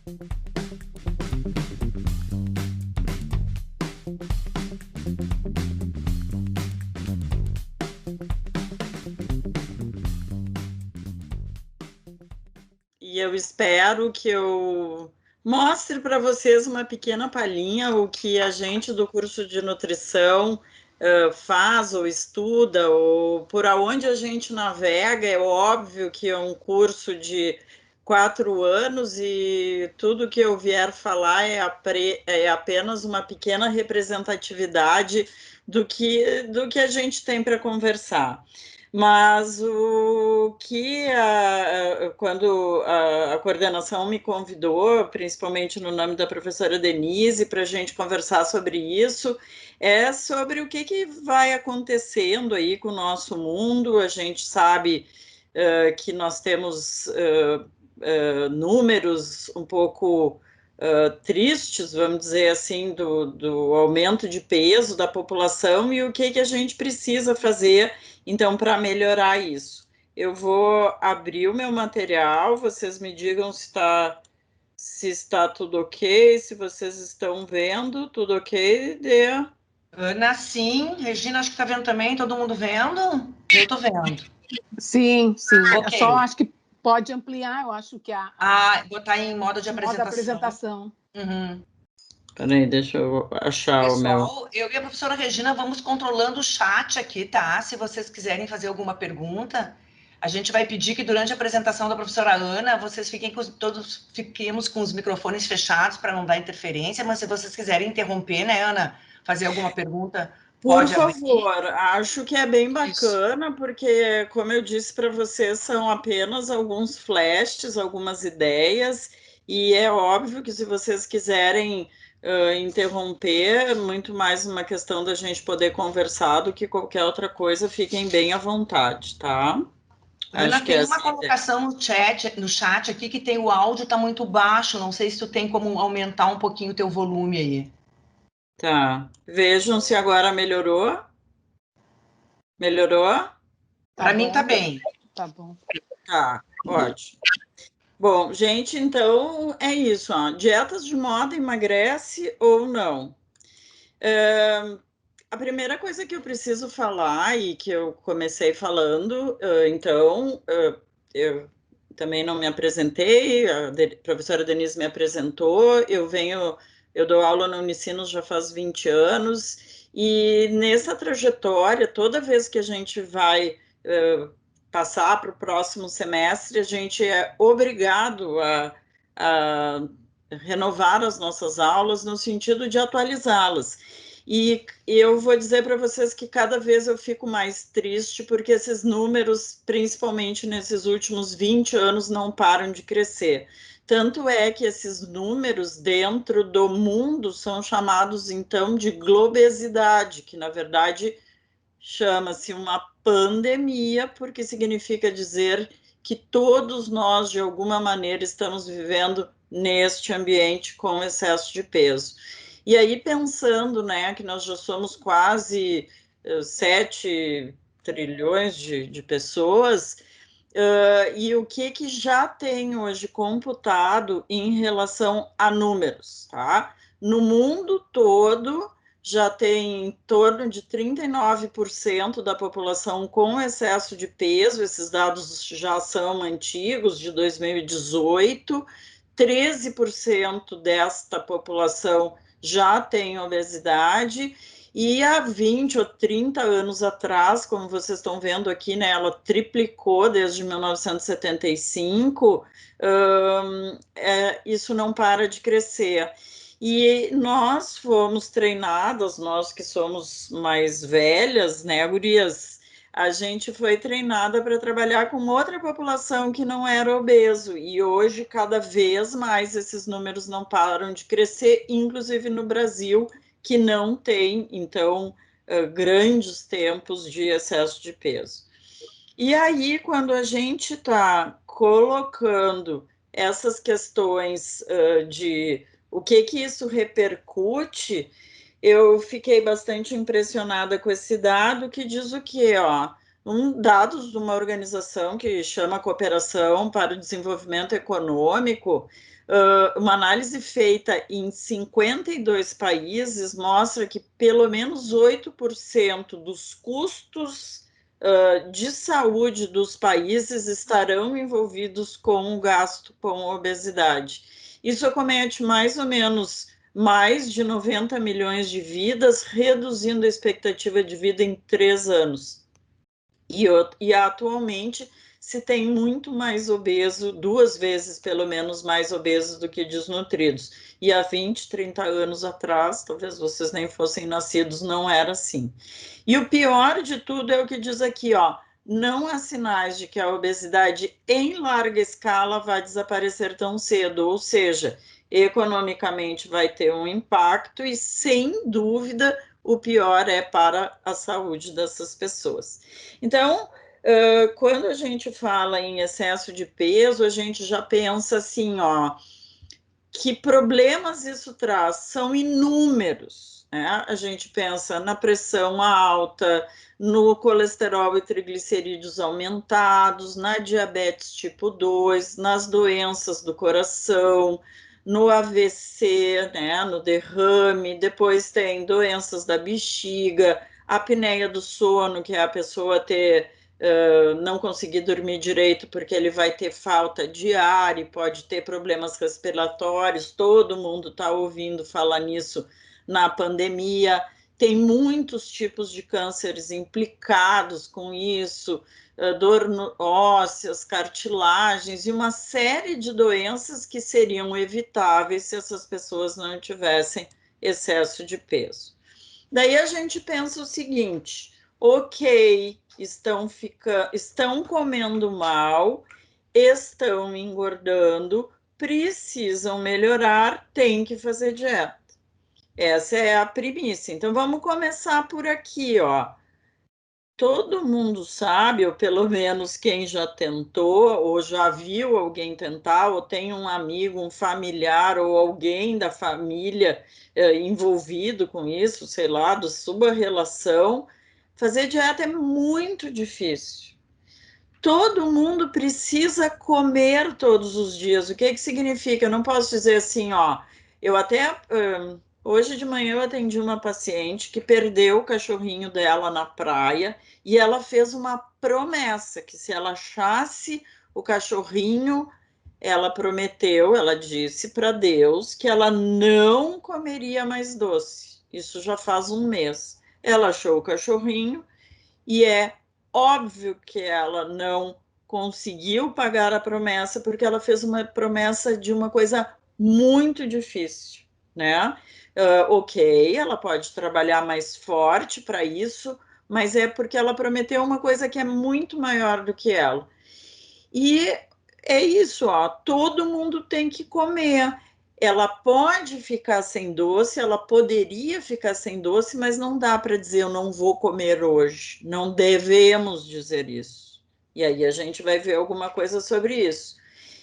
E eu espero que eu mostre para vocês uma pequena palhinha o que a gente do curso de nutrição faz ou estuda, ou por onde a gente navega. É óbvio que é um curso de 4 anos e tudo que eu vier falar é apenas uma pequena representatividade do que a gente tem para conversar. Mas o que, quando a coordenação me convidou, principalmente no nome da professora Denise, para a gente conversar sobre isso, é sobre o que vai acontecendo aí com o nosso mundo. A gente sabe que nós temos números um pouco tristes, vamos dizer assim, do aumento de peso da população e o que a gente precisa fazer então, para melhorar isso. Eu vou abrir o meu material, vocês me digam se está tudo ok, se vocês estão vendo, tudo ok, Dê? Ana, sim. Regina, acho que está vendo também. Todo mundo vendo? Eu estou vendo. Sim, sim. Ok. Só acho que pode ampliar, eu acho que botar em modo de modo apresentação. Uhum. Peraí, deixa eu achar o meu... Pessoal, eu e a professora Regina vamos controlando o chat aqui, tá? Se vocês quiserem fazer alguma pergunta, a gente vai pedir que durante a apresentação da professora Ana, vocês fiquemos com os microfones fechados para não dar interferência, mas se vocês quiserem interromper, né, Ana, fazer alguma pergunta, Por pode favor, abrir. acho que é bem bacana, porque, como eu disse para vocês, são apenas alguns flashes, algumas ideias, e é óbvio que se vocês quiserem interromper, muito mais uma questão da gente poder conversar do que qualquer outra coisa, fiquem bem à vontade, tá? Ana, Acho que tem essa uma é a ideia. colocação no chat aqui que tem o áudio está muito baixo, não sei se tu tem como aumentar um pouquinho o teu volume aí. Tá. Vejam se agora melhorou. Melhorou? Para mim tá bem. Tá bom. Tá, ótimo. Bom, gente, então é isso, ó. Dietas de moda emagrece ou não? A primeira coisa que eu preciso falar e que eu comecei falando, então, eu também não me apresentei, a professora Denise me apresentou, eu dou aula no Unicinos já faz 20 anos, e nessa trajetória, toda vez que a gente vai passar para o próximo semestre, a gente é obrigado a renovar as nossas aulas no sentido de atualizá-las. E eu vou dizer para vocês que cada vez eu fico mais triste porque esses números, principalmente nesses últimos 20 anos, não param de crescer. Tanto é que esses números dentro do mundo são chamados então de globesidade, que na verdade chama-se uma pandemia, porque significa dizer que todos nós, de alguma maneira, estamos vivendo neste ambiente com excesso de peso. E aí, pensando, né, que nós já somos quase 7 trilhões de pessoas, e o que já tem hoje computado em relação a números, tá? No mundo todo, já tem em torno de 39% da população com excesso de peso, esses dados já são antigos, de 2018, 13% desta população já tem obesidade, e há 20 ou 30 anos atrás, como vocês estão vendo aqui, né, ela triplicou desde 1975, isso não para de crescer. E nós fomos treinadas, nós que somos mais velhas, né, gurias, a gente foi treinada para trabalhar com outra população que não era obeso, e hoje cada vez mais esses números não param de crescer, inclusive no Brasil, que não tem, então, grandes tempos de excesso de peso. E aí, quando a gente está colocando essas questões de o que isso repercute, eu fiquei bastante impressionada com esse dado que diz o quê? Ó, dados de uma organização que chama Cooperação para o Desenvolvimento Econômico, uma análise feita em 52 países mostra que pelo menos 8% dos custos de saúde dos países estarão envolvidos com o gasto com obesidade. Isso acomete mais ou menos mais de 90 milhões de vidas, reduzindo a expectativa de vida em 3 anos. E atualmente se tem muito mais obeso, 2 vezes pelo menos mais obesos do que desnutridos. E há 20, 30 anos atrás, talvez vocês nem fossem nascidos, não era assim. E o pior de tudo é o que diz aqui, ó, não há sinais de que a obesidade em larga escala vai desaparecer tão cedo, ou seja, economicamente vai ter um impacto e, sem dúvida, o pior é para a saúde dessas pessoas. Então, quando a gente fala em excesso de peso, a gente já pensa assim, ó, que problemas isso traz? São inúmeros, né? A gente pensa na pressão alta, no colesterol e triglicerídeos aumentados, na diabetes tipo 2, nas doenças do coração, no AVC, né, no derrame, depois tem doenças da bexiga, a apneia do sono, que é a pessoa ter não conseguir dormir direito porque ele vai ter falta de ar e pode ter problemas respiratórios, todo mundo está ouvindo falar nisso na pandemia, tem muitos tipos de cânceres implicados com isso, dor ósseas, cartilagens e uma série de doenças que seriam evitáveis se essas pessoas não tivessem excesso de peso. Daí a gente pensa o seguinte, ok, estão comendo mal, estão engordando, precisam melhorar, tem que fazer dieta. Essa é a premissa. Então vamos começar por aqui, ó. Todo mundo sabe, ou pelo menos quem já tentou, ou já viu alguém tentar, ou tem um amigo, um familiar, ou alguém da família envolvido com isso, sei lá, da sua relação, fazer dieta é muito difícil. Todo mundo precisa comer todos os dias. O que que significa? Eu não posso dizer assim, ó, eu até... hoje de manhã eu atendi uma paciente que perdeu o cachorrinho dela na praia e ela fez uma promessa que se ela achasse o cachorrinho, ela prometeu, ela disse para Deus que ela não comeria mais doce. Isso já faz um mês. Ela achou o cachorrinho e é óbvio que ela não conseguiu pagar a promessa porque ela fez uma promessa de uma coisa muito difícil, né? Ok, ela pode trabalhar mais forte para isso, mas é porque ela prometeu uma coisa que é muito maior do que ela. E é isso, ó, todo mundo tem que comer. Ela pode ficar sem doce, ela poderia ficar sem doce, mas não dá para dizer eu não vou comer hoje. Não devemos dizer isso. E aí a gente vai ver alguma coisa sobre isso.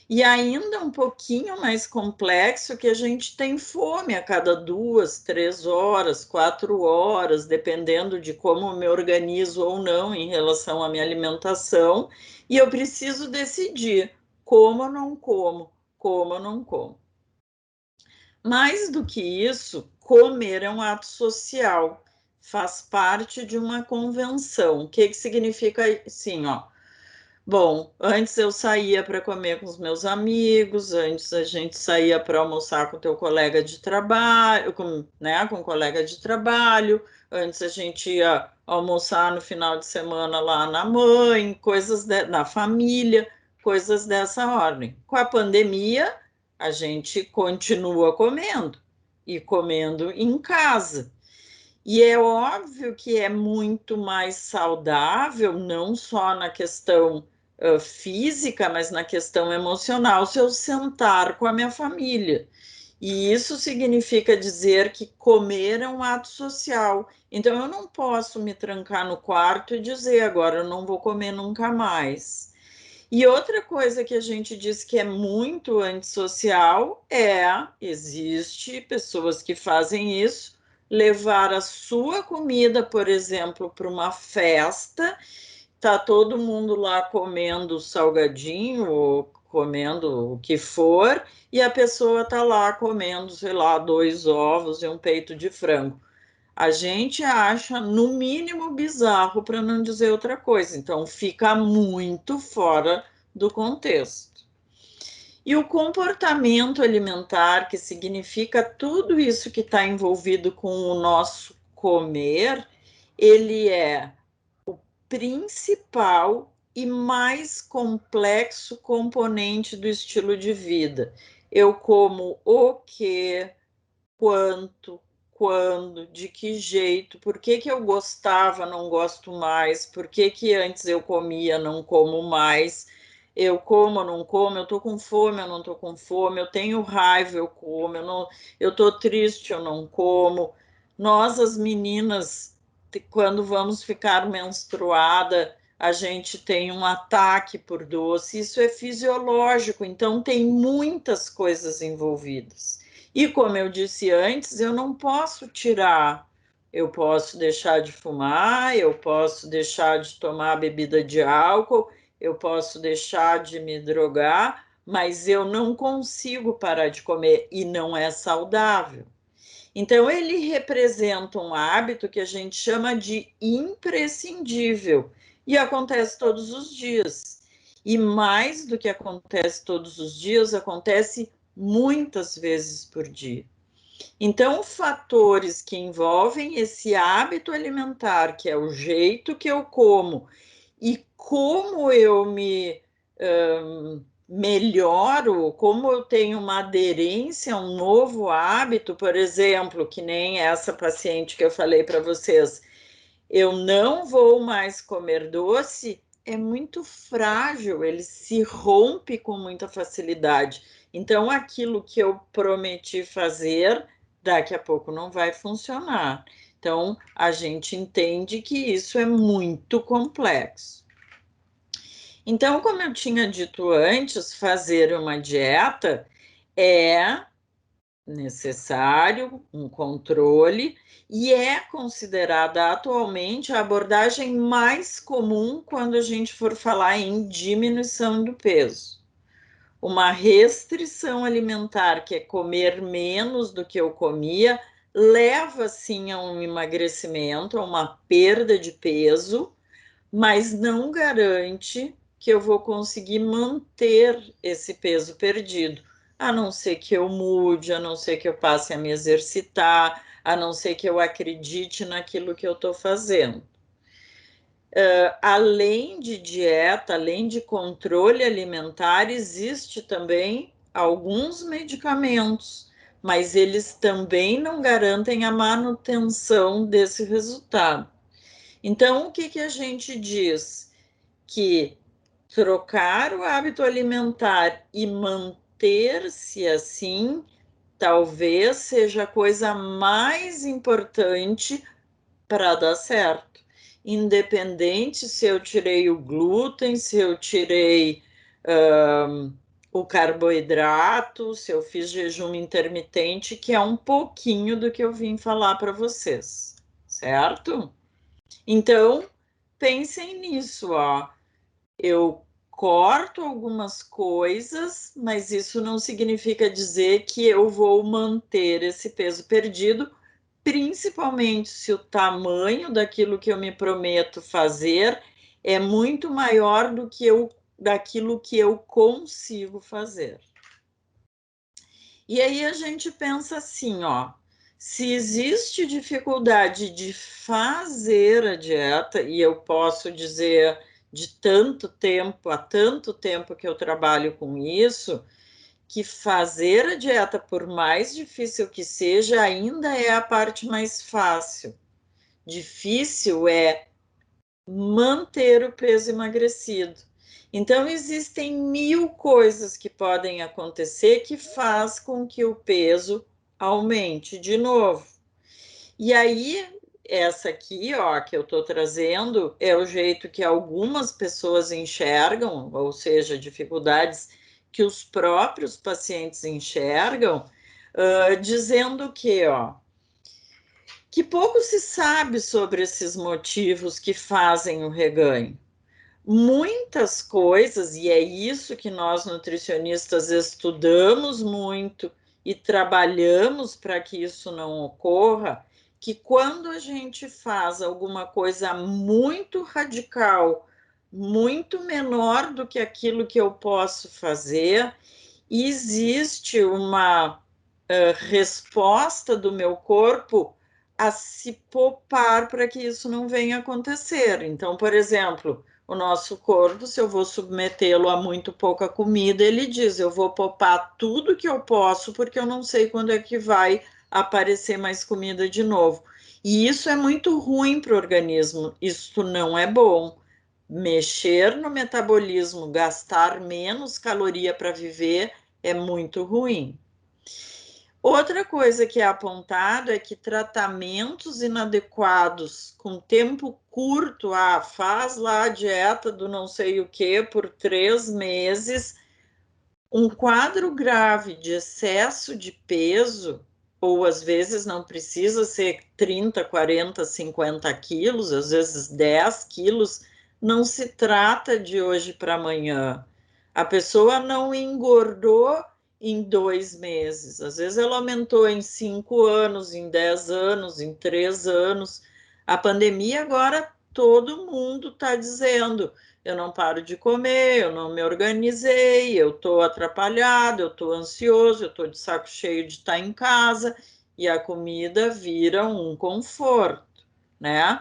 E ainda um pouquinho mais complexo que a gente tem fome a cada 2, 3 horas, 4 horas, dependendo de como me organizo ou não em relação à minha alimentação, e eu preciso decidir como ou não como, como ou não como. Mais do que isso, comer é um ato social, faz parte de uma convenção. O que que significa assim, ó? Bom, antes eu saía para comer com os meus amigos, antes a gente saía para almoçar com o teu colega de trabalho, com o colega de trabalho, antes a gente ia almoçar no final de semana lá na mãe, na família, coisas dessa ordem. Com a pandemia, a gente continua comendo e comendo em casa. E é óbvio que é muito mais saudável, não só na questão física, mas na questão emocional, se eu sentar com a minha família. E isso significa dizer que comer é um ato social. Então, eu não posso me trancar no quarto e dizer agora eu não vou comer nunca mais. E outra coisa que a gente diz que é muito antissocial existe pessoas que fazem isso, levar a sua comida, por exemplo, para uma festa, tá todo mundo lá comendo salgadinho ou comendo o que for, e a pessoa tá lá comendo, sei lá, 2 ovos e um peito de frango. A gente acha, no mínimo, bizarro, para não dizer outra coisa. Então, fica muito fora do contexto. E o comportamento alimentar, que significa tudo isso que está envolvido com o nosso comer, ele é o principal e mais complexo componente do estilo de vida. Eu como o que, quanto, quando, de que jeito, por que que eu gostava, não gosto mais, por que que antes eu comia, não como mais, eu como, não como, eu tô com fome, eu não tô com fome, eu tenho raiva, eu como, eu tô triste, eu não como. Nós, as meninas, quando vamos ficar menstruada, a gente tem um ataque por doce, isso é fisiológico, então tem muitas coisas envolvidas. E como eu disse antes, eu não posso tirar, eu posso deixar de fumar, eu posso deixar de tomar bebida de álcool, eu posso deixar de me drogar, mas eu não consigo parar de comer e não é saudável. Então, ele representa um hábito que a gente chama de imprescindível e acontece todos os dias. E mais do que acontece todos os dias, acontece muitas vezes por dia. Então, fatores que envolvem esse hábito alimentar, que é o jeito que eu como e como eu me melhoro, como eu tenho uma aderência a um novo hábito, por exemplo, que nem essa paciente que eu falei para vocês, eu não vou mais comer doce, é muito frágil, ele se rompe com muita facilidade. Então, aquilo que eu prometi fazer, daqui a pouco não vai funcionar. Então, a gente entende que isso é muito complexo. Então, como eu tinha dito antes, fazer uma dieta é necessário um controle e é considerada atualmente a abordagem mais comum quando a gente for falar em diminuição do peso. Uma restrição alimentar, que é comer menos do que eu comia, leva sim a um emagrecimento, a uma perda de peso, mas não garante que eu vou conseguir manter esse peso perdido, a não ser que eu mude, a não ser que eu passe a me exercitar, a não ser que eu acredite naquilo que eu estou fazendo. Além de dieta, além de controle alimentar, existe também alguns medicamentos, mas eles também não garantem a manutenção desse resultado. Então, o que que a gente diz? Que trocar o hábito alimentar e manter-se assim, talvez seja a coisa mais importante para dar certo. Independente se eu tirei o glúten, se eu tirei o carboidrato, se eu fiz jejum intermitente, que é um pouquinho do que eu vim falar para vocês, certo? Então, pensem nisso, ó. Eu corto algumas coisas, mas isso não significa dizer que eu vou manter esse peso perdido, principalmente se o tamanho daquilo que eu me prometo fazer é muito maior do que daquilo que eu consigo fazer. E aí a gente pensa assim, ó, se existe dificuldade de fazer a dieta, e eu posso dizer de tanto tempo, há tanto tempo que eu trabalho com isso, que fazer a dieta, por mais difícil que seja, ainda é a parte mais fácil. Difícil é manter o peso emagrecido. Então, existem 1000 coisas que podem acontecer que faz com que o peso aumente de novo. E aí, essa aqui, ó, que eu estou trazendo, é o jeito que algumas pessoas enxergam, ou seja, dificuldades que os próprios pacientes enxergam, dizendo que, ó, que pouco se sabe sobre esses motivos que fazem o reganho. muitas coisas, e é isso que nós nutricionistas estudamos muito e trabalhamos para que isso não ocorra, que quando a gente faz alguma coisa muito radical, muito menor do que aquilo que eu posso fazer, existe uma resposta do meu corpo a se poupar para que isso não venha acontecer. Então, por exemplo, o nosso corpo, se eu vou submetê-lo a muito pouca comida, ele diz: eu vou poupar tudo que eu posso, porque eu não sei quando é que vai aparecer mais comida de novo. E isso é muito ruim para o organismo, isso não é bom. Mexer no metabolismo, gastar menos caloria para viver é muito ruim. Outra coisa que é apontado é que tratamentos inadequados com tempo curto, faz lá a dieta do não sei o que por 3 meses, um quadro grave de excesso de peso, ou às vezes não precisa ser 30, 40, 50 quilos, às vezes 10 quilos, não se trata de hoje para amanhã. A pessoa não engordou em 2 meses, às vezes ela aumentou em 5 anos, em 10 anos, em 3 anos. A pandemia agora todo mundo está dizendo: eu não paro de comer, eu não me organizei, eu estou atrapalhado, eu estou ansioso, eu estou de saco cheio de estar em casa, e a comida vira um conforto, né?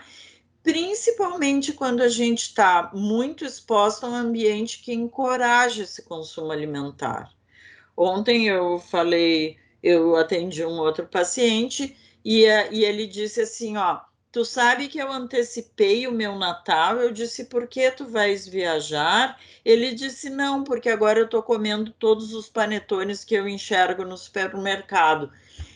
Principalmente quando a gente está muito exposto a um ambiente que encoraja esse consumo alimentar. Ontem eu atendi um outro paciente e ele disse assim, ó, tu sabe que eu antecipei o meu Natal? Eu disse, por que tu vais viajar? Ele disse, não, porque agora eu estou comendo todos os panetones que eu enxergo no supermercado.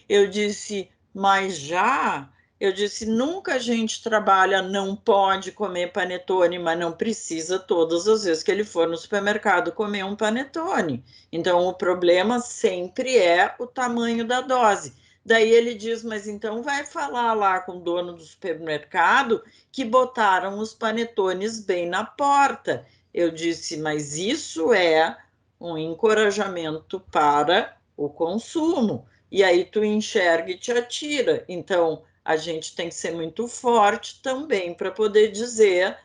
Eu disse, mas já? Eu disse, nunca a gente trabalha, não pode comer panetone, mas não precisa todas as vezes que ele for no supermercado comer um panetone. Então, o problema sempre é o tamanho da dose. Daí ele diz, mas então vai falar lá com o dono do supermercado que botaram os panetones bem na porta. Eu disse, mas isso é um encorajamento para o consumo. E aí tu enxerga e te atira. Então, a gente tem que ser muito forte também para poder dizer: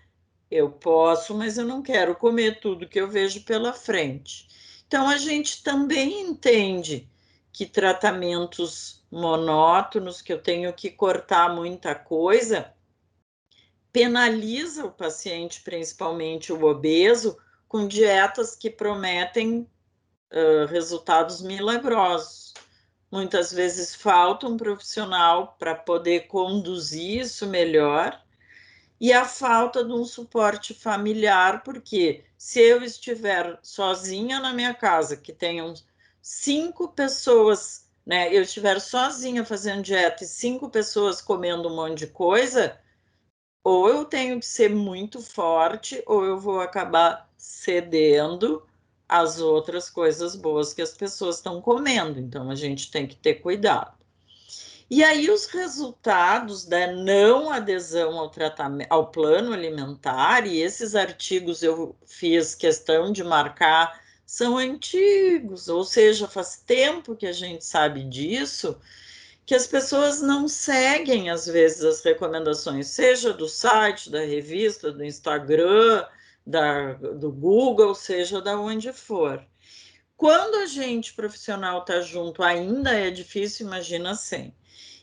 eu posso, mas eu não quero comer tudo que eu vejo pela frente. Então, a gente também entende que tratamentos monótonos, que eu tenho que cortar muita coisa, penaliza o paciente, principalmente o obeso, com dietas que prometem resultados milagrosos. Muitas vezes falta um profissional para poder conduzir isso melhor, e a falta de um suporte familiar, porque se eu estiver sozinha na minha casa, que tenham 5 pessoas, né? Eu estiver sozinha fazendo dieta e 5 pessoas comendo um monte de coisa, ou eu tenho que ser muito forte, ou eu vou acabar cedendo às outras coisas boas que as pessoas estão comendo. Então a gente tem que ter cuidado. E aí os resultados da não adesão ao tratamento, ao plano alimentar, e esses artigos eu fiz questão de marcar, são antigos, ou seja, faz tempo que a gente sabe disso, que as pessoas não seguem, às vezes, as recomendações, seja do site, da revista, do Instagram, do Google, seja da onde for. Quando a gente profissional está junto, ainda é difícil, imagina sem.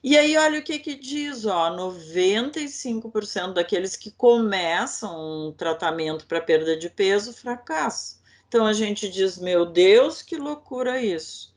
E aí, olha o que que diz, ó, 95% daqueles que começam um tratamento para perda de peso fracassam. Então a gente diz, meu Deus, que loucura isso.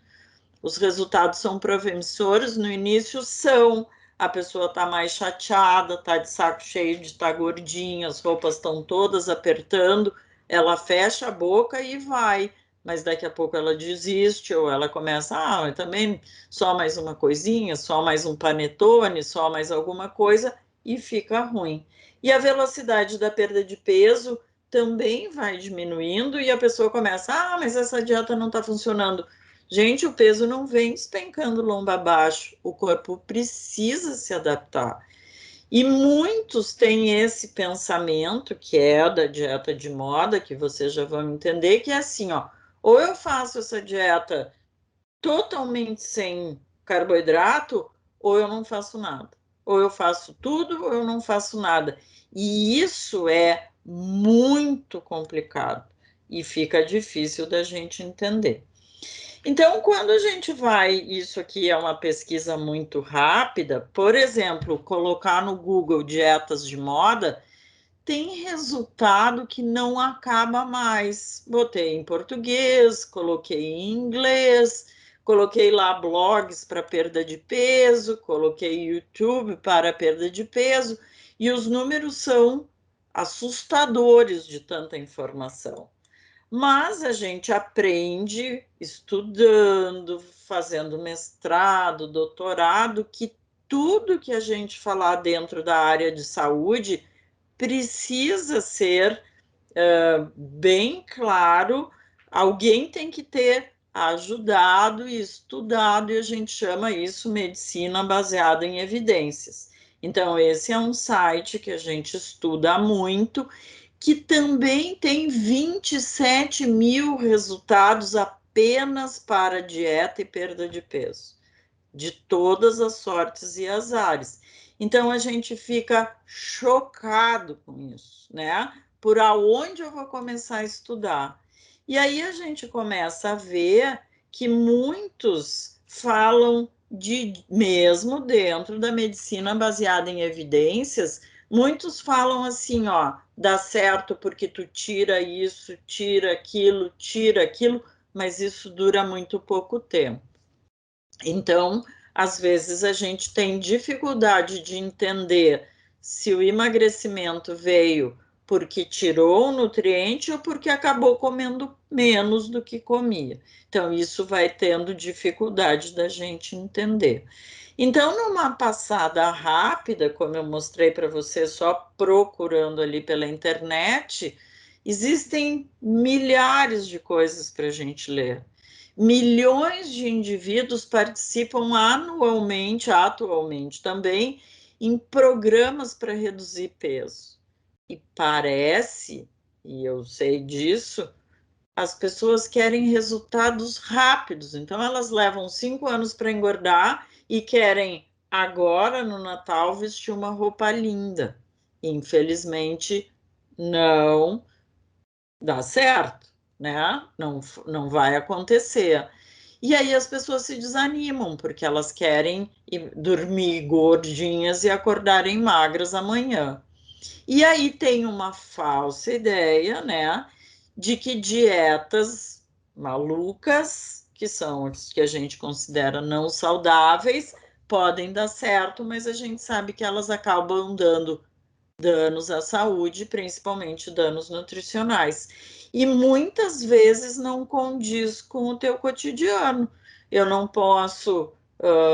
Os resultados são promissores, no início são, a pessoa está mais chateada, está de saco cheio de estar gordinha, as roupas estão todas apertando, ela fecha a boca e vai, mas daqui a pouco ela desiste, ou ela começa, também só mais uma coisinha, só mais um panetone, só mais alguma coisa, e fica ruim. E a velocidade da perda de peso também vai diminuindo, e a pessoa começa, mas essa dieta não está funcionando. Gente, o peso não vem despencando lomba abaixo, o corpo precisa se adaptar. E muitos têm esse pensamento, que é da dieta de moda, que vocês já vão entender, que é assim, ó, ou eu faço essa dieta totalmente sem carboidrato, ou eu não faço nada. Ou eu faço tudo, ou eu não faço nada. E isso é muito complicado e fica difícil da gente entender. Então, quando a gente vai, isso aqui é uma pesquisa muito rápida, por exemplo, colocar no Google dietas de moda, tem resultado que não acaba mais. Botei em português, coloquei em inglês, coloquei lá blogs para perda de peso, coloquei YouTube para perda de peso, e os números são assustadores de tanta informação. Mas a gente aprende estudando, fazendo mestrado, doutorado, que tudo que a gente falar dentro da área de saúde precisa ser bem claro, alguém tem que ter ajudado e estudado, e a gente chama isso medicina baseada em evidências. Então, esse é um site que a gente estuda muito, que também tem 27 mil resultados apenas para dieta e perda de peso, de todas as sortes e azares. Então a gente fica chocado com isso, né? Por aonde eu vou começar a estudar? E aí a gente começa a ver que muitos falam de, mesmo dentro da medicina baseada em evidências, muitos falam assim, ó, dá certo porque tu tira isso, tira aquilo, mas isso dura muito pouco tempo. Então, às vezes a gente tem dificuldade de entender se o emagrecimento veio porque tirou um nutriente ou porque acabou comendo menos do que comia. Então, isso vai tendo dificuldade da gente entender. Então, numa passada rápida, como eu mostrei para você, só procurando ali pela internet, existem milhares de coisas para a gente ler. Milhões de indivíduos participam atualmente também, em programas para reduzir peso. E parece, e eu sei disso, as pessoas querem resultados rápidos. Então, elas levam 5 anos para engordar e querem agora, no Natal, vestir uma roupa linda. Infelizmente, não dá certo, né? Não vai acontecer. E aí as pessoas se desanimam, porque elas querem dormir gordinhas e acordarem magras amanhã. E aí tem uma falsa ideia, né, de que dietas malucas, que são as que a gente considera não saudáveis, podem dar certo, mas a gente sabe que elas acabam dando danos à saúde, principalmente danos nutricionais. E muitas vezes não condiz com o teu cotidiano. Eu não posso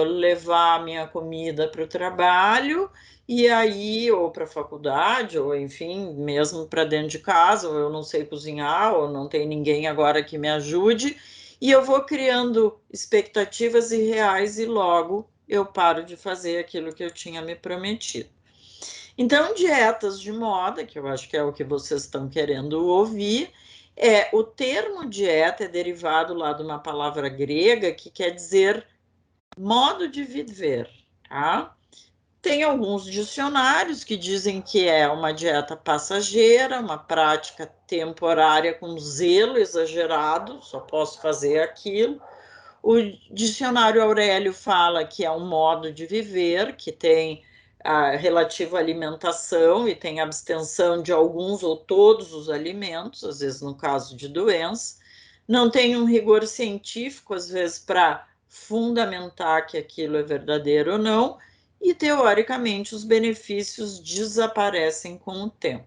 levar a minha comida para o trabalho e aí, ou para a faculdade, ou enfim, mesmo para dentro de casa, ou eu não sei cozinhar, ou não tem ninguém agora que me ajude, e eu vou criando expectativas irreais e logo eu paro de fazer aquilo que eu tinha me prometido. Então, dietas de moda, que eu acho que é o que vocês estão querendo ouvir, o termo dieta é derivado lá de uma palavra grega que quer dizer modo de viver, tá? Tem alguns dicionários que dizem que é uma dieta passageira, uma prática temporária com zelo exagerado, só posso fazer aquilo. O dicionário Aurélio fala que é um modo de viver, que tem relativo à alimentação e tem abstenção de alguns ou todos os alimentos, às vezes no caso de doença. Não tem um rigor científico, às vezes, para fundamentar que aquilo é verdadeiro ou não, e teoricamente os benefícios desaparecem com o tempo.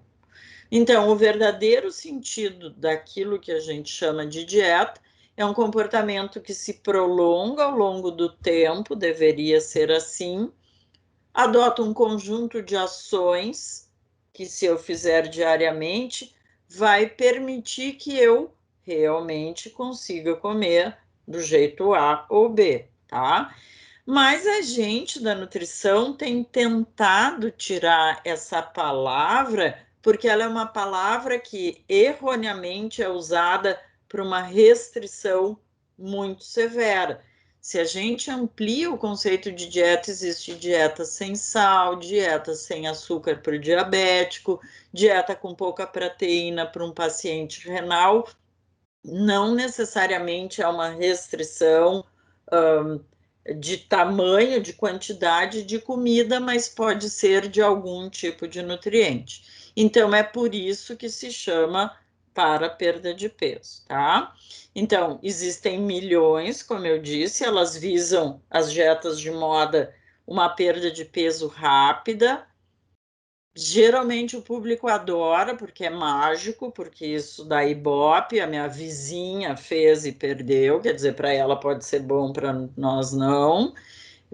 Então, o verdadeiro sentido daquilo que a gente chama de dieta é um comportamento que se prolonga ao longo do tempo, deveria ser assim, adota um conjunto de ações que, se eu fizer diariamente, vai permitir que eu realmente consiga comer do jeito A ou B, tá? Mas a gente da nutrição tem tentado tirar essa palavra, porque ela é uma palavra que erroneamente é usada para uma restrição muito severa. Se a gente amplia o conceito de dieta, existe dieta sem sal, dieta sem açúcar para o diabético, dieta com pouca proteína para um paciente renal. Não necessariamente é uma restrição de tamanho, de quantidade de comida, mas pode ser de algum tipo de nutriente. Então, é por isso que se chama para perda de peso, tá? Então, existem milhões, como eu disse, elas visam as dietas de moda, uma perda de peso rápida. Geralmente o público adora, porque é mágico, porque isso dá ibope, a minha vizinha fez e perdeu, quer dizer, para ela pode ser bom, para nós não.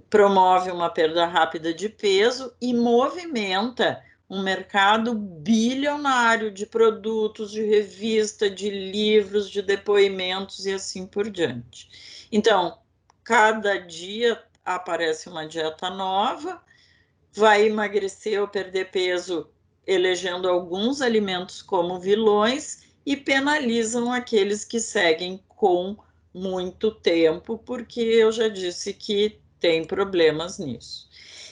Promove uma perda rápida de peso e movimenta um mercado bilionário de produtos, de revista, de livros, de depoimentos e assim por diante. Então, cada dia aparece uma dieta nova, vai emagrecer ou perder peso elegendo alguns alimentos como vilões e penalizam aqueles que seguem com muito tempo, porque eu já disse que tem problemas nisso.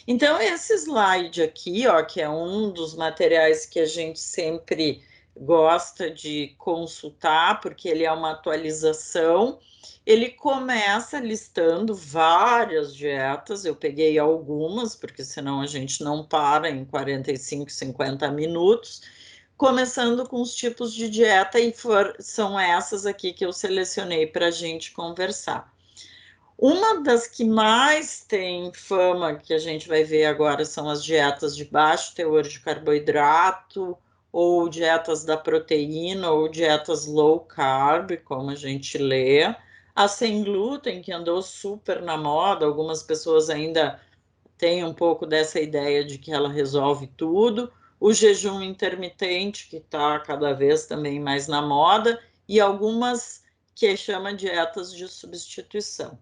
Então, esse slide aqui, ó, que é um dos materiais que a gente sempre gosta de consultar, porque ele é uma atualização, ele começa listando várias dietas, eu peguei algumas, porque senão a gente não para em 45, 50 minutos, começando com os tipos de dieta, e são essas aqui que eu selecionei para a gente conversar. Uma das que mais tem fama, que a gente vai ver agora, são as dietas de baixo teor de carboidrato, ou dietas da proteína, ou dietas low carb, como a gente lê. A sem glúten, que andou super na moda, algumas pessoas ainda têm um pouco dessa ideia de que ela resolve tudo. O jejum intermitente, que está cada vez também mais na moda, e algumas que chama dietas de substituição.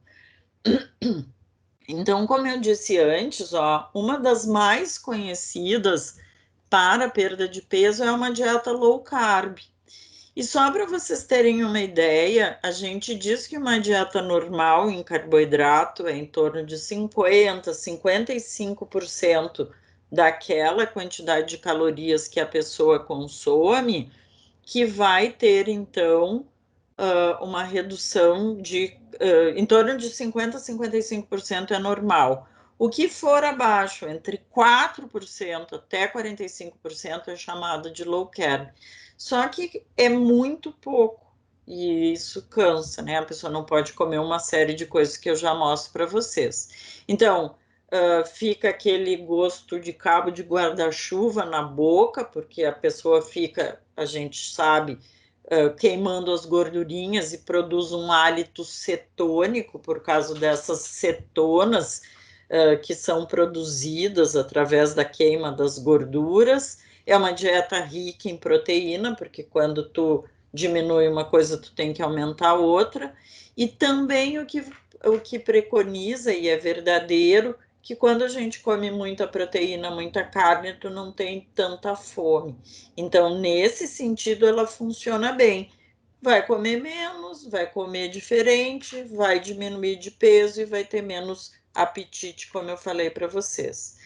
Então, como eu disse antes, ó, uma das mais conhecidas para perda de peso é uma dieta low carb. E só para vocês terem uma ideia, a gente diz que uma dieta normal em carboidrato é em torno de 50, 55% daquela quantidade de calorias que a pessoa consome, que vai ter, então, uma redução de em torno de 50% a 55% é normal. O que for abaixo, entre 4% até 45%, é chamado de low carb. Só que é muito pouco e isso cansa, né? A pessoa não pode comer uma série de coisas que eu já mostro para vocês. Então, fica aquele gosto de cabo de guarda-chuva na boca, porque a pessoa fica, a gente sabe, queimando as gordurinhas e produz um hálito cetônico por causa dessas cetonas que são produzidas através da queima das gorduras. É uma dieta rica em proteína, porque quando tu diminui uma coisa, tu tem que aumentar a outra. E também o que preconiza, e é verdadeiro, que quando a gente come muita proteína, muita carne, tu não tem tanta fome. Então, nesse sentido, ela funciona bem. Vai comer menos, vai comer diferente, vai diminuir de peso e vai ter menos apetite, como eu falei para vocês.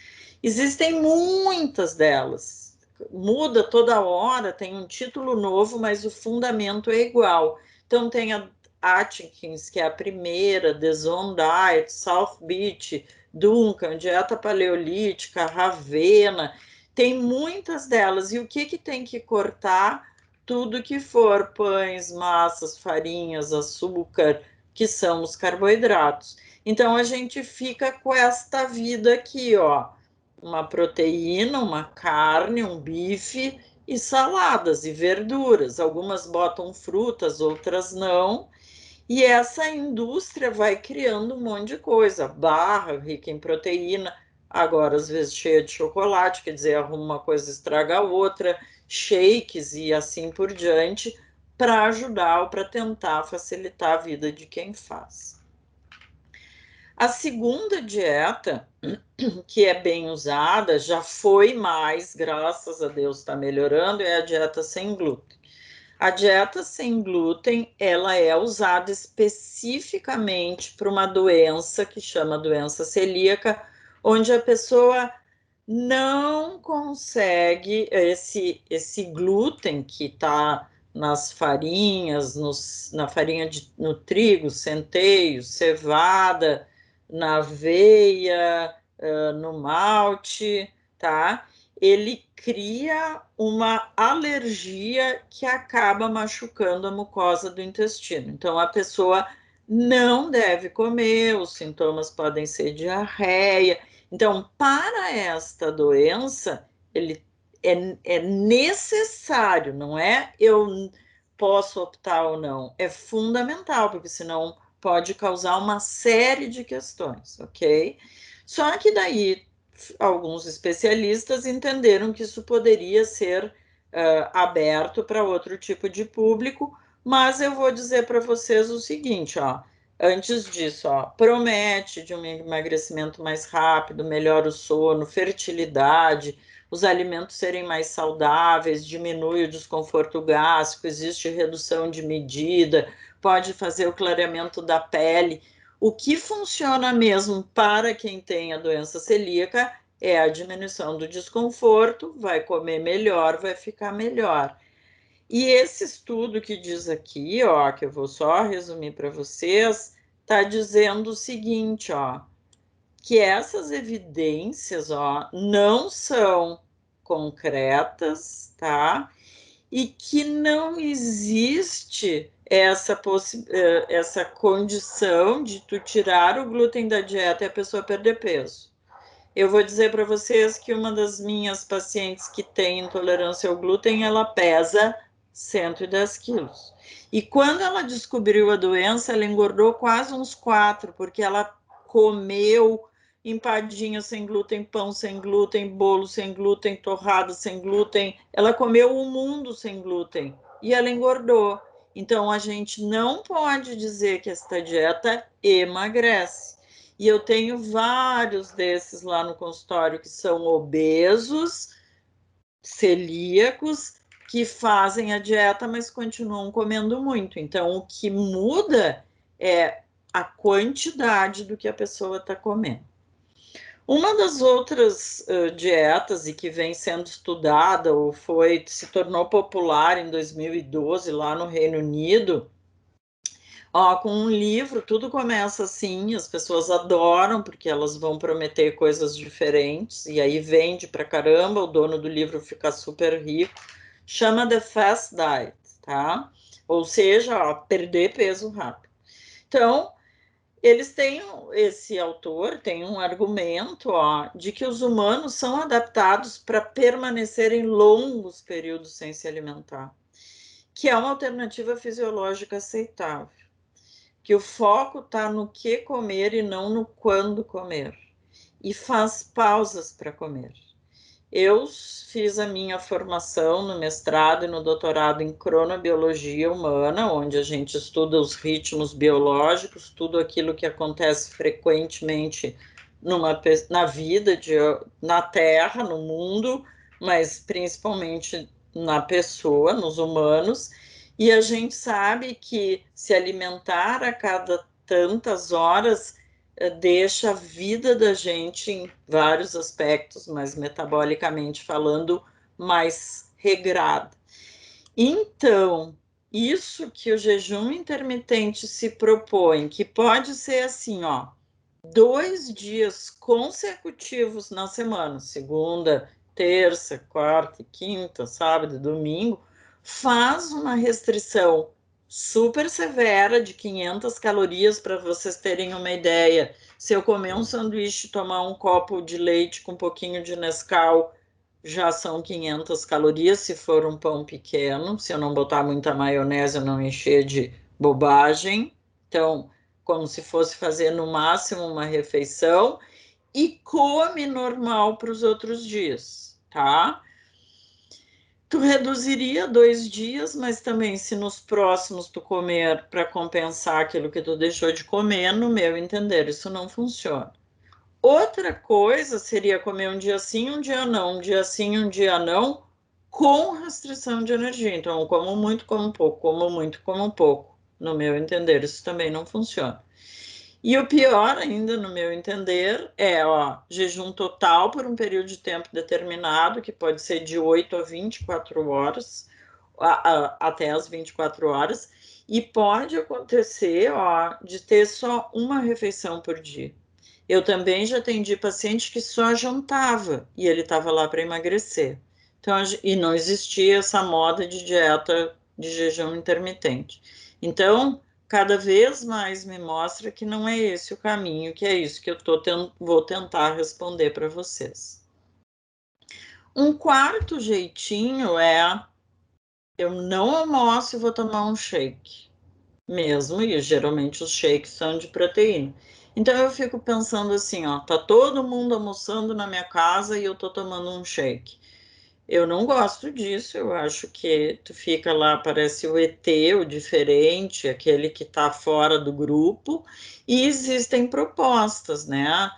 Existem muitas delas. Muda toda hora, tem um título novo, mas o fundamento é igual. Então, tem a Atkins, que é a primeira, The Zone Diet, South Beach, Duncan, dieta paleolítica, Ravena, tem muitas delas. E o que tem que cortar? Tudo que for pães, massas, farinhas, açúcar, que são os carboidratos. Então a gente fica com esta vida aqui, ó, uma proteína, uma carne, um bife e saladas e verduras. Algumas botam frutas, outras não. E essa indústria vai criando um monte de coisa, barra rica em proteína, agora às vezes cheia de chocolate, quer dizer, arruma uma coisa, estraga a outra, shakes e assim por diante, para ajudar ou para tentar facilitar a vida de quem faz. A segunda dieta, que é bem usada, já foi mais, graças a Deus está melhorando, é a dieta sem glúten. A dieta sem glúten, ela é usada especificamente para uma doença que chama doença celíaca, onde a pessoa não consegue esse glúten que está nas farinhas, na farinha no trigo, centeio, cevada, na aveia, no malte, tá? Ele cria uma alergia que acaba machucando a mucosa do intestino. Então, a pessoa não deve comer, os sintomas podem ser diarreia. Então, para esta doença, ele é necessário, não é eu posso optar ou não, é fundamental, porque senão pode causar uma série de questões, ok? Só que daí alguns especialistas entenderam que isso poderia ser aberto para outro tipo de público, mas eu vou dizer para vocês o seguinte, ó, antes disso, ó, promete de um emagrecimento mais rápido, melhora o sono, fertilidade, os alimentos serem mais saudáveis, diminui o desconforto gástrico, existe redução de medida, pode fazer o clareamento da pele. O que funciona mesmo para quem tem a doença celíaca é a diminuição do desconforto, vai comer melhor, vai ficar melhor. E esse estudo que diz aqui, ó, que eu vou só resumir para vocês, está dizendo o seguinte, ó, que essas evidências, ó, não são concretas, tá? E que não existe essa condição de tu tirar o glúten da dieta e a pessoa perder peso. Eu vou dizer para vocês que uma das minhas pacientes que tem intolerância ao glúten, ela pesa 110 quilos. E quando ela descobriu a doença, ela engordou quase uns 4, porque ela comeu empadinha sem glúten, pão sem glúten, bolo sem glúten, torrada sem glúten. Ela comeu o mundo sem glúten e ela engordou. Então, a gente não pode dizer que esta dieta emagrece. E eu tenho vários desses lá no consultório que são obesos, celíacos, que fazem a dieta, mas continuam comendo muito. Então, o que muda é a quantidade do que a pessoa está comendo. Uma das outras dietas e que vem sendo estudada ou se tornou popular em 2012 lá no Reino Unido, ó, com um livro, tudo começa assim, as pessoas adoram porque elas vão prometer coisas diferentes e aí vende pra caramba, o dono do livro fica super rico. Chama The Fast Diet, tá? Ou seja, ó, perder peso rápido. Então, eles têm, esse autor tem um argumento, ó, de que os humanos são adaptados para permanecerem longos períodos sem se alimentar, que é uma alternativa fisiológica aceitável, que o foco está no que comer e não no quando comer, e faz pausas para comer. Eu fiz a minha formação no mestrado e no doutorado em cronobiologia humana, onde a gente estuda os ritmos biológicos, tudo aquilo que acontece frequentemente na vida, na Terra, no mundo, mas principalmente na pessoa, nos humanos. E a gente sabe que se alimentar a cada tantas horas deixa a vida da gente em vários aspectos, mas metabolicamente falando, mais regrada. Então, isso que o jejum intermitente se propõe, que pode ser assim, ó, 2 dias consecutivos na semana, segunda, terça, quarta, quinta, sábado, domingo, faz uma restrição super severa de 500 calorias, para vocês terem uma ideia. Se eu comer um sanduíche, tomar um copo de leite com um pouquinho de Nescau, já são 500 calorias, se for um pão pequeno, se eu não botar muita maionese, eu não encher de bobagem. Então, como se fosse fazer no máximo uma refeição, e come normal para os outros dias, tá? tu reduziria 2 dias, mas também se nos próximos tu comer para compensar aquilo que tu deixou de comer, no meu entender, isso não funciona. Outra coisa seria comer um dia sim, um dia não, um dia sim, um dia não, com restrição de energia. Então, eu como muito, como pouco, como muito, como pouco. No meu entender, isso também não funciona. E o pior ainda, no meu entender, é jejum total por um período de tempo determinado, que pode ser de 8 a 24 horas, até as 24 horas, e pode acontecer de ter só uma refeição por dia. Eu também já atendi paciente que só jantava e ele estava lá para emagrecer. Então, e não existia essa moda de dieta de jejum intermitente. Então, cada vez mais me mostra que não é esse o caminho, que é isso que eu vou tentar responder para vocês. Um quarto jeitinho é: eu não almoço e vou tomar um shake mesmo, e geralmente os shakes são de proteína. Então eu fico pensando assim, tá todo mundo almoçando na minha casa e eu tô tomando um shake. Eu não gosto disso, eu acho que tu fica lá, parece o ET, o diferente, aquele que tá fora do grupo, e existem propostas, né?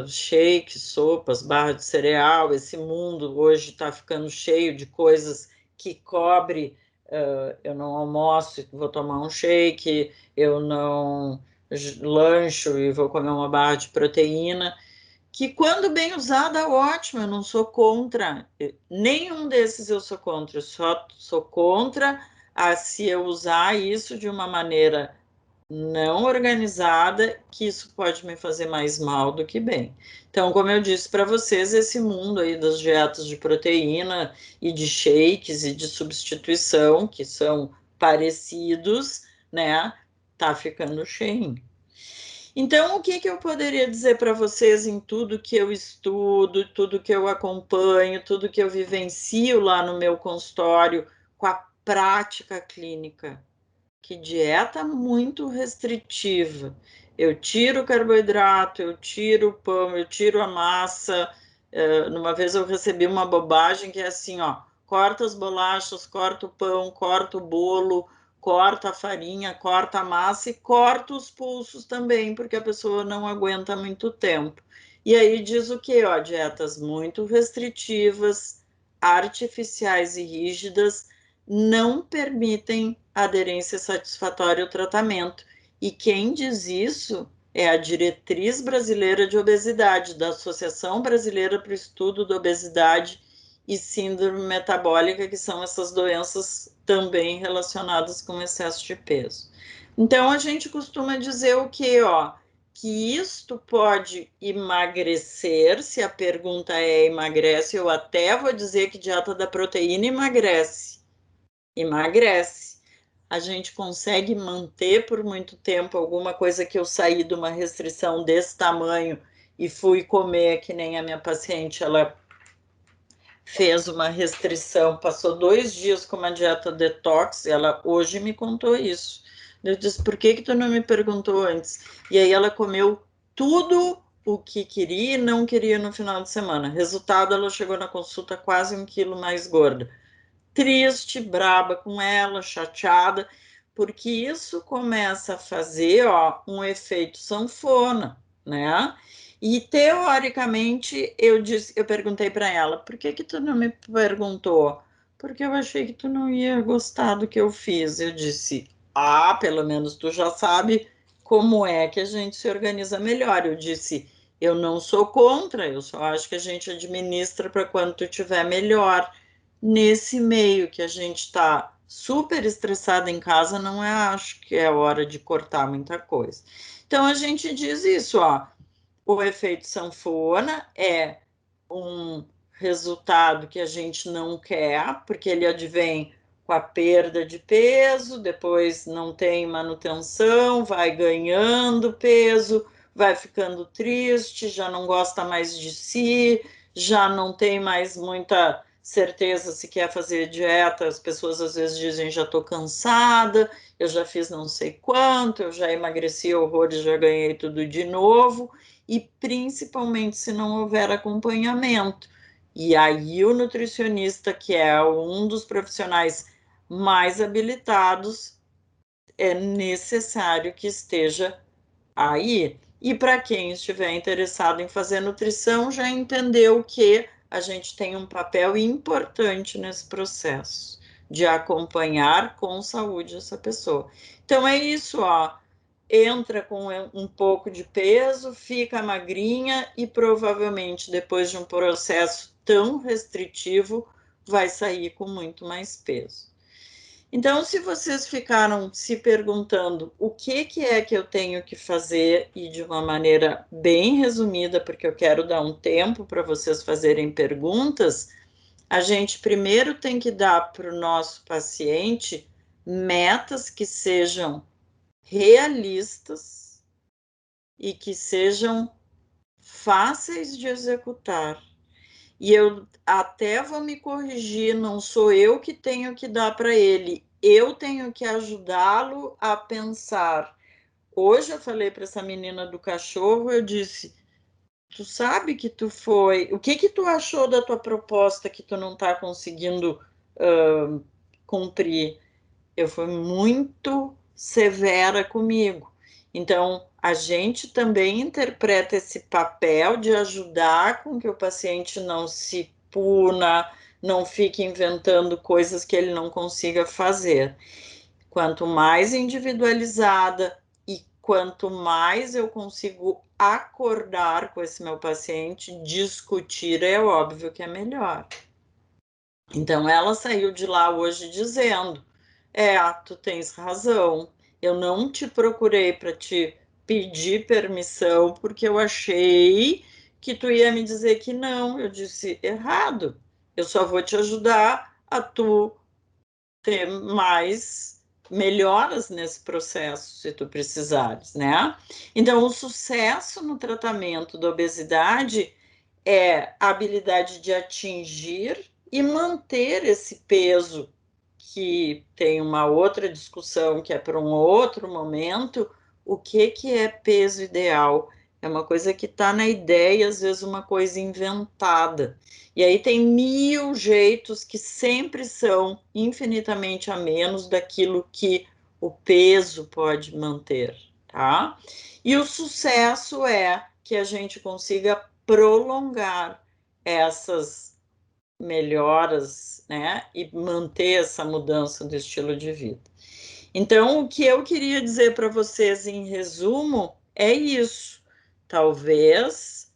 Shakes, sopas, barra de cereal, esse mundo hoje está ficando cheio de coisas que cobre. Eu não almoço e vou tomar um shake, eu não lancho e vou comer uma barra de proteína, que quando bem usada, ótimo, eu não sou contra. Nenhum desses eu sou contra, eu só sou contra se eu usar isso de uma maneira não organizada, que isso pode me fazer mais mal do que bem. Então, como eu disse para vocês, esse mundo aí das dietas de proteína e de shakes e de substituição, que são parecidos, né, tá ficando cheio. Então, o que que eu poderia dizer para vocês em tudo que eu estudo, tudo que eu acompanho, tudo que eu vivencio lá no meu consultório com a prática clínica? Que dieta muito restritiva. Eu tiro o carboidrato, eu tiro o pão, eu tiro a massa. Numa vez eu recebi uma bobagem que é assim, corta as bolachas, corta o pão, corta o bolo, corta a farinha, corta a massa e corta os pulsos também, porque a pessoa não aguenta muito tempo. E aí diz o quê? Dietas muito restritivas, artificiais e rígidas, não permitem aderência satisfatória ao tratamento. E quem diz isso é a Diretriz Brasileira de Obesidade, da Associação Brasileira para o Estudo da Obesidade e Síndrome Metabólica, que são essas doenças também relacionadas com excesso de peso. Então, a gente costuma dizer o quê? Que isto pode emagrecer, se a pergunta é emagrece, eu até vou dizer que dieta da proteína emagrece. Emagrece. A gente consegue manter por muito tempo alguma coisa que eu saí de uma restrição desse tamanho e fui comer, que nem a minha paciente, ela fez uma restrição, passou 2 dias com uma dieta detox, e ela hoje me contou isso. Eu disse, por que tu não me perguntou antes? E aí ela comeu tudo o que queria e não queria no final de semana. Resultado, ela chegou na consulta quase 1 quilo mais gorda. Triste, braba com ela, chateada, porque isso começa a fazer um efeito sanfona, né? E teoricamente eu perguntei para ela, por que que tu não me perguntou? Porque eu achei que tu não ia gostar do que eu fiz. Eu disse, pelo menos tu já sabe como é que a gente se organiza melhor. Eu disse, eu não sou contra, eu só acho que a gente administra para quando tu tiver melhor. Nesse meio que a gente está super estressado em casa, não acho que é hora de cortar muita coisa. Então a gente diz isso, o efeito sanfona é um resultado que a gente não quer, porque ele advém com a perda de peso, depois não tem manutenção, vai ganhando peso, vai ficando triste, já não gosta mais de si, já não tem mais muita certeza se quer fazer dieta. As pessoas às vezes dizem, já estou cansada, eu já fiz não sei quanto, eu já emagreci horrores, já ganhei tudo de novo, e principalmente se não houver acompanhamento, E aí o nutricionista, que é um dos profissionais mais habilitados, é necessário que esteja aí. E para quem estiver interessado em fazer nutrição, já entendeu que a gente tem um papel importante nesse processo de acompanhar com saúde essa pessoa. Então é isso, ó. Entra com um pouco de peso, fica magrinha e provavelmente depois de um processo tão restritivo vai sair com muito mais peso. Então, se vocês ficaram se perguntando o que é que eu tenho que fazer, e de uma maneira bem resumida, porque eu quero dar um tempo para vocês fazerem perguntas, a gente primeiro tem que dar para o nosso paciente metas que sejam realistas e que sejam fáceis de executar. E eu até vou me corrigir, não sou eu que tenho que dar para ele, eu tenho que ajudá-lo a pensar. Hoje eu falei para essa menina do cachorro, eu disse, tu sabe que tu foi, o que tu achou da tua proposta que tu não está conseguindo cumprir? Eu fui muito severa comigo. Então, a gente também interpreta esse papel de ajudar com que o paciente não se puna, não fique inventando coisas que ele não consiga fazer. Quanto mais individualizada e quanto mais eu consigo acordar com esse meu paciente, discutir é óbvio que é melhor. Então, ela saiu de lá hoje dizendo: tu tens razão. Eu não te procurei para te pedir permissão porque eu achei que tu ia me dizer que não. Eu disse errado. Eu só vou te ajudar a tu ter mais melhoras nesse processo, se tu precisares, né? Então, o sucesso no tratamento da obesidade é a habilidade de atingir e manter esse peso, que tem uma outra discussão que é para um outro momento. O que é peso ideal? É uma coisa que está na ideia, às vezes uma coisa inventada. E aí tem 1000 jeitos que sempre são infinitamente a menos daquilo que o peso pode manter, tá? E o sucesso é que a gente consiga prolongar essas melhoras, né, e manter essa mudança do estilo de vida. Então, o que eu queria dizer para vocês em resumo é isso. Talvez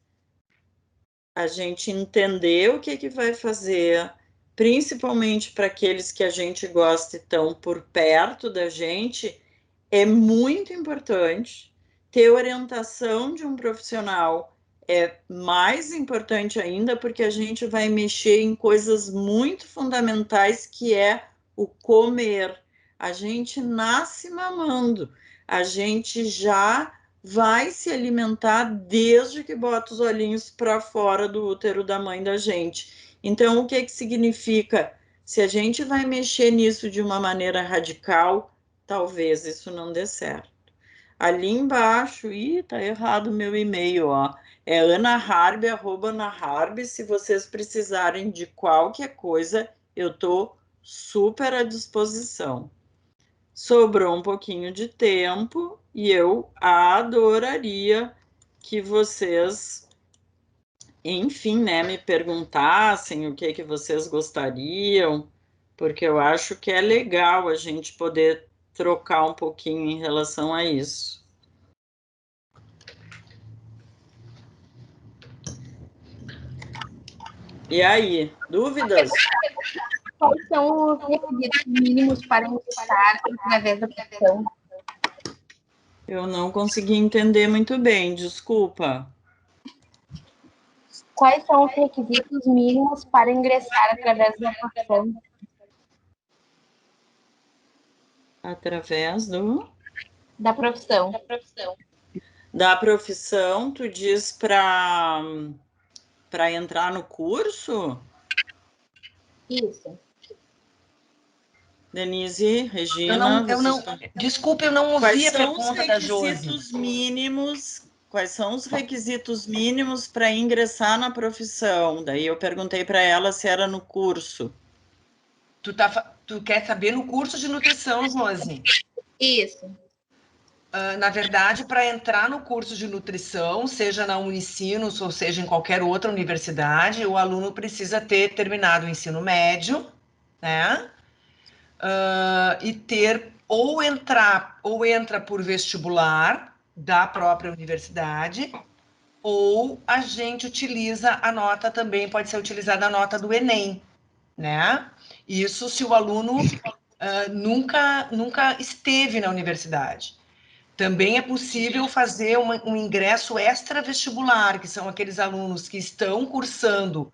a gente entender o que vai fazer, principalmente para aqueles que a gente gosta e estão por perto da gente, é muito importante. Ter orientação de um profissional é mais importante ainda, porque a gente vai mexer em coisas muito fundamentais, que é o comer. A gente nasce mamando, a gente já vai se alimentar desde que bota os olhinhos para fora do útero da mãe da gente. Então, o que significa? Se a gente vai mexer nisso de uma maneira radical, talvez isso não dê certo. Ali embaixo, tá errado o meu e-mail, ó. É anaharb@anaharb. Se vocês precisarem de qualquer coisa, eu tô super à disposição. Sobrou um pouquinho de tempo e eu adoraria que vocês, enfim, né, me perguntassem o que vocês gostariam, porque eu acho que é legal a gente poder trocar um pouquinho em relação a isso. E aí, dúvidas? Quais são os requisitos mínimos para ingressar através da profissão? Eu não consegui entender muito bem, desculpa. Quais são os requisitos mínimos para ingressar através da profissão? Através do... Da profissão. Da profissão, tu diz para entrar no curso? Isso. Denise, Regina, Desculpe, eu não ouvi a pergunta da Josi. Quais são os requisitos mínimos quais são os requisitos mínimos para ingressar na profissão? Daí eu perguntei para ela se era no curso. Tu quer saber no curso de nutrição, Josi? Isso. Na verdade, para entrar no curso de nutrição, seja na Unicinos ou seja em qualquer outra universidade, o aluno precisa ter terminado o ensino médio, né? E ter ou entra por vestibular da própria universidade, ou a gente utiliza a nota também, pode ser utilizada a nota do Enem, né? Isso se o aluno nunca esteve na universidade. Também é possível fazer um ingresso extra-vestibular, que são aqueles alunos que estão cursando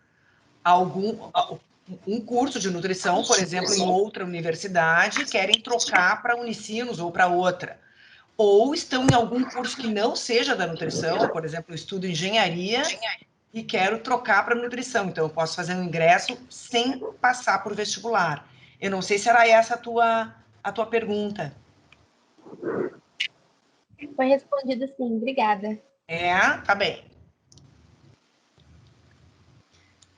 um curso de nutrição, por exemplo, em outra universidade, querem trocar para Unicinos ou para outra. Ou estão em algum curso que não seja da nutrição, por exemplo, eu estudo engenharia e quero trocar para nutrição. Então, eu posso fazer um ingresso sem passar por vestibular. Eu não sei se era essa a tua pergunta. Foi respondido sim, obrigada. Tá bem.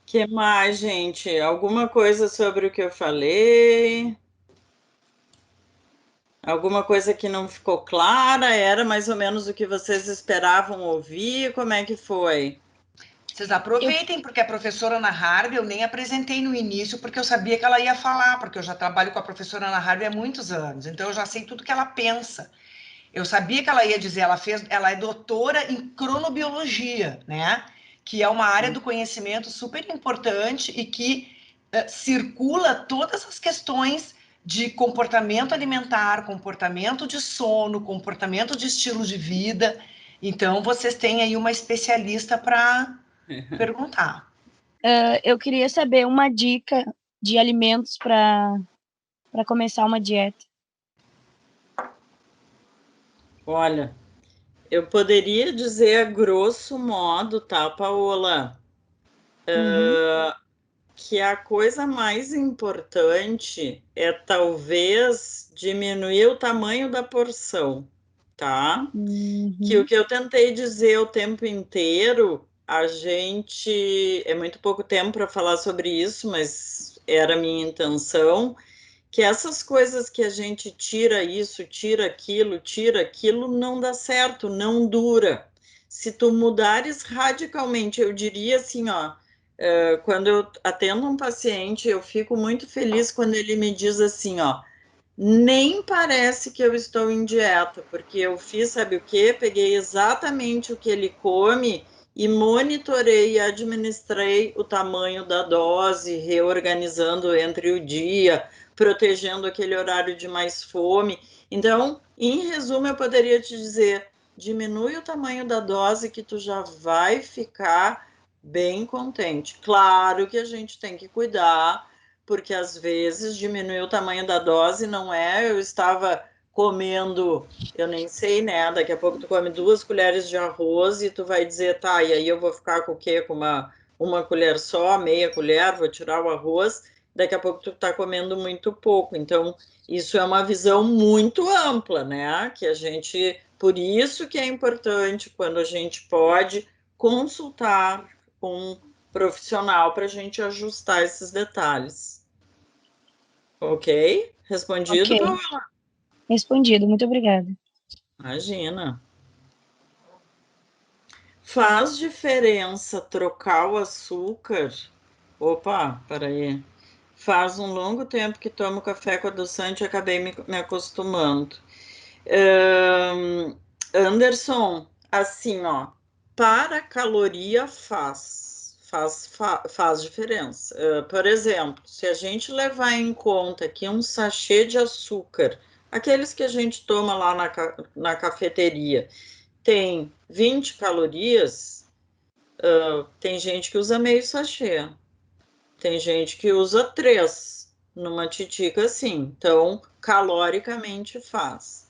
Que mais, gente? Alguma coisa sobre o que eu falei? Alguma coisa que não ficou clara? Era mais ou menos o que vocês esperavam ouvir? Como é que foi? Vocês aproveitem, porque a professora Ana Harvey eu nem apresentei no início, porque eu sabia que ela ia falar, porque eu já trabalho com a professora Ana Harvey há muitos anos, então eu já sei tudo que ela pensa. Eu sabia que ela ia dizer, ela é doutora em cronobiologia, né? Que é uma área do conhecimento super importante e que circula todas as questões de comportamento alimentar, comportamento de sono, comportamento de estilo de vida. Então, vocês têm aí uma especialista para perguntar. Eu queria saber uma dica de alimentos para começar uma dieta. Olha, eu poderia dizer a grosso modo, tá, Paola? Que a coisa mais importante é talvez diminuir o tamanho da porção, tá? Que o que eu tentei dizer o tempo inteiro, a gente. É muito pouco tempo para falar sobre isso, mas era a minha intenção. Que essas coisas que a gente tira isso, tira aquilo, não dá certo, não dura. Se tu mudares radicalmente, eu diria assim, ó, quando eu atendo um paciente, eu fico muito feliz quando ele me diz assim, ó, nem parece que eu estou em dieta, porque eu fiz, sabe o quê? Peguei exatamente o que ele come e monitorei e administrei o tamanho da dose, reorganizando entre o dia, protegendo aquele horário de mais fome. Então, em resumo, eu poderia te dizer: diminui o tamanho da dose que tu já vai ficar bem contente. Claro que a gente tem que cuidar, porque às vezes diminuir o tamanho da dose não é eu estava comendo, eu nem sei, né? Daqui a pouco tu come 2 colheres de arroz e tu vai dizer, tá, e aí eu vou ficar com o quê? Com uma colher só, meia colher, vou tirar o arroz, daqui a pouco tu tá comendo muito pouco. Então, isso é uma visão muito ampla, né? Que a gente, por isso que é importante quando a gente pode consultar com profissional para a gente ajustar esses detalhes. Ok? Respondido, Ok. Paola? Respondido, muito obrigada. Imagina. Faz diferença trocar o açúcar? Opa, peraí. Faz um longo tempo que tomo café com adoçante e acabei me acostumando. Anderson, assim, ó, para caloria faz diferença. Por exemplo, se a gente levar em conta que um sachê de açúcar, aqueles que a gente toma lá na cafeteria, tem 20 calorias, tem gente que usa meio sachê, tem gente que usa 3 numa titica assim, então caloricamente faz.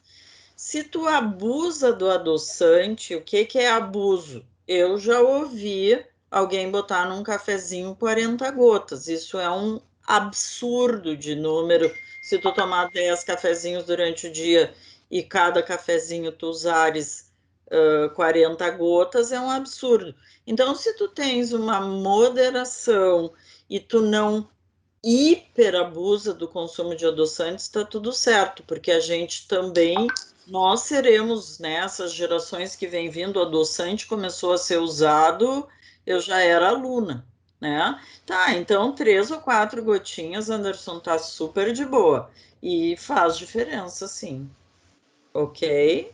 Se tu abusa do adoçante, o que que é abuso? Eu já ouvi alguém botar num cafezinho 40 gotas. Isso é um absurdo de número. Se tu tomar 10 cafezinhos durante o dia e cada cafezinho tu usares 40 gotas é um absurdo. Então, se tu tens uma moderação e tu não hiperabusa do consumo de adoçantes, está tudo certo, porque a gente também, nós seremos, né, essas gerações que vem vindo, o adoçante começou a ser usado, eu já era aluna, né? Tá, então 3 ou 4 gotinhas, Anderson, tá super de boa. E faz diferença, sim. Ok?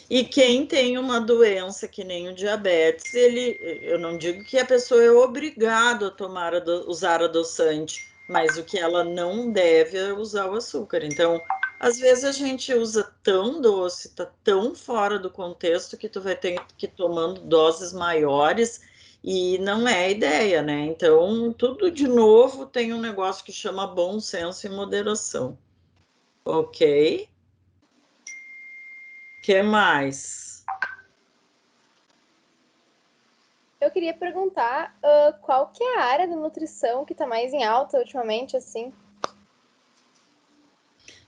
E quem tem uma doença que nem o diabetes, eu não digo que a pessoa é obrigada a usar adoçante, mas o que ela não deve é usar o açúcar. Então, às vezes a gente usa tão doce, tá tão fora do contexto que tu vai ter que ir tomando doses maiores e não é a ideia, né? Então, tudo de novo tem um negócio que chama bom senso e moderação. Ok? Que mais? Eu queria perguntar qual que é a área da nutrição que está mais em alta ultimamente, assim?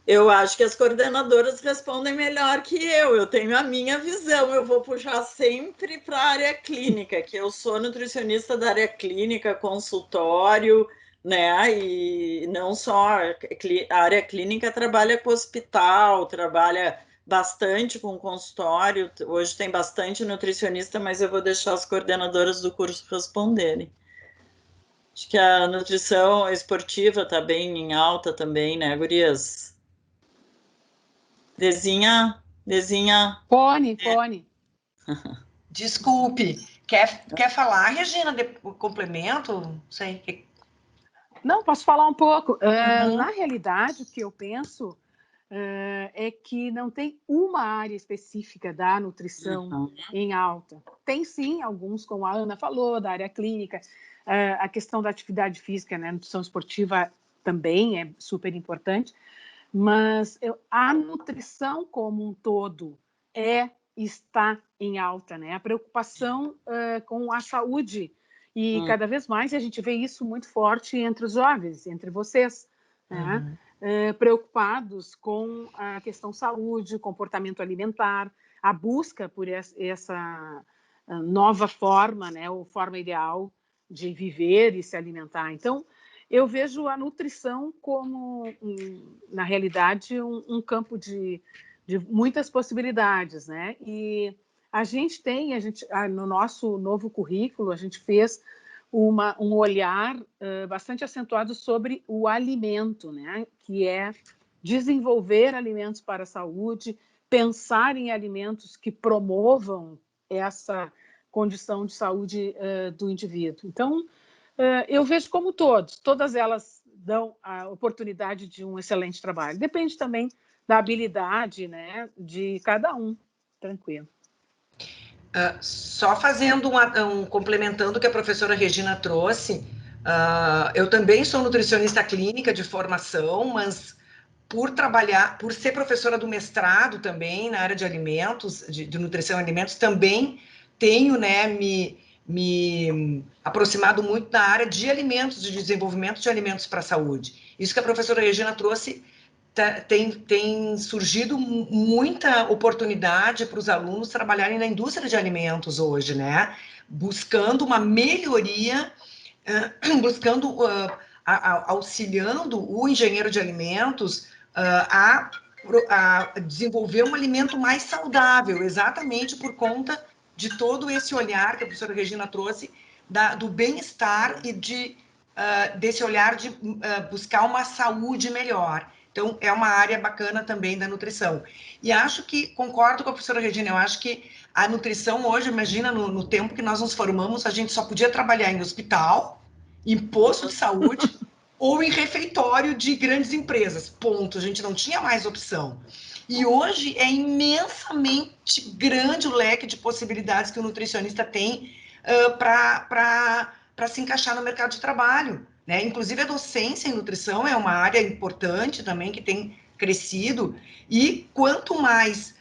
Eu acho que as coordenadoras respondem melhor que eu. Eu tenho a minha visão. Eu vou puxar sempre para a área clínica, que eu sou nutricionista da área clínica, consultório, né? E não só a área clínica trabalha com hospital, trabalha bastante com consultório. Hoje tem bastante nutricionista, mas eu vou deixar as coordenadoras do curso responderem. Acho que a nutrição esportiva está bem em alta também, né, gurias? Desenha. Fone. Desculpe, quer falar, Regina, de complemento? Não sei. Não, posso falar um pouco. Uhum. Na realidade, o que eu penso é que não tem uma área específica da nutrição em alta. Tem sim alguns, como a Ana falou, da área clínica, a questão da atividade física, né? A nutrição esportiva também é super importante, mas a nutrição como um todo está em alta, né? A preocupação com a saúde, e cada vez mais a gente vê isso muito forte entre os jovens, entre vocês, né? Preocupados com a questão saúde, comportamento alimentar, a busca por essa nova forma, né? Ou forma ideal de viver e se alimentar. Então, eu vejo a nutrição como, na realidade, um campo de muitas possibilidades, né? E no nosso novo currículo, a gente fez um olhar bastante acentuado sobre o alimento, né? Que é desenvolver alimentos para a saúde, pensar em alimentos que promovam essa condição de saúde do indivíduo. Então, eu vejo como todas elas dão a oportunidade de um excelente trabalho. Depende também da habilidade, né, de cada um. Tranquilo. Só fazendo complementando o que a professora Regina trouxe, eu também sou nutricionista clínica de formação, mas por ser professora do mestrado também na área de alimentos, de nutrição e alimentos, também tenho, né, me aproximado muito da área de alimentos, de desenvolvimento de alimentos para a saúde. Isso que a professora Regina trouxe, tem surgido muita oportunidade para os alunos trabalharem na indústria de alimentos hoje, né? Buscando uma melhoria, auxiliando o engenheiro de alimentos a desenvolver um alimento mais saudável, exatamente por conta de todo esse olhar que a professora Regina trouxe, do bem-estar e desse olhar de buscar uma saúde melhor. Então, é uma área bacana também da nutrição. E acho que, concordo com a professora Regina, eu acho que a nutrição hoje, imagina, no tempo que nós nos formamos, a gente só podia trabalhar em hospital, em posto de saúde, ou em refeitório de grandes empresas, ponto. A gente não tinha mais opção. E hoje é imensamente grande o leque de possibilidades que o nutricionista tem para se encaixar no mercado de trabalho, né? Inclusive a docência em nutrição é uma área importante também, que tem crescido, e quanto mais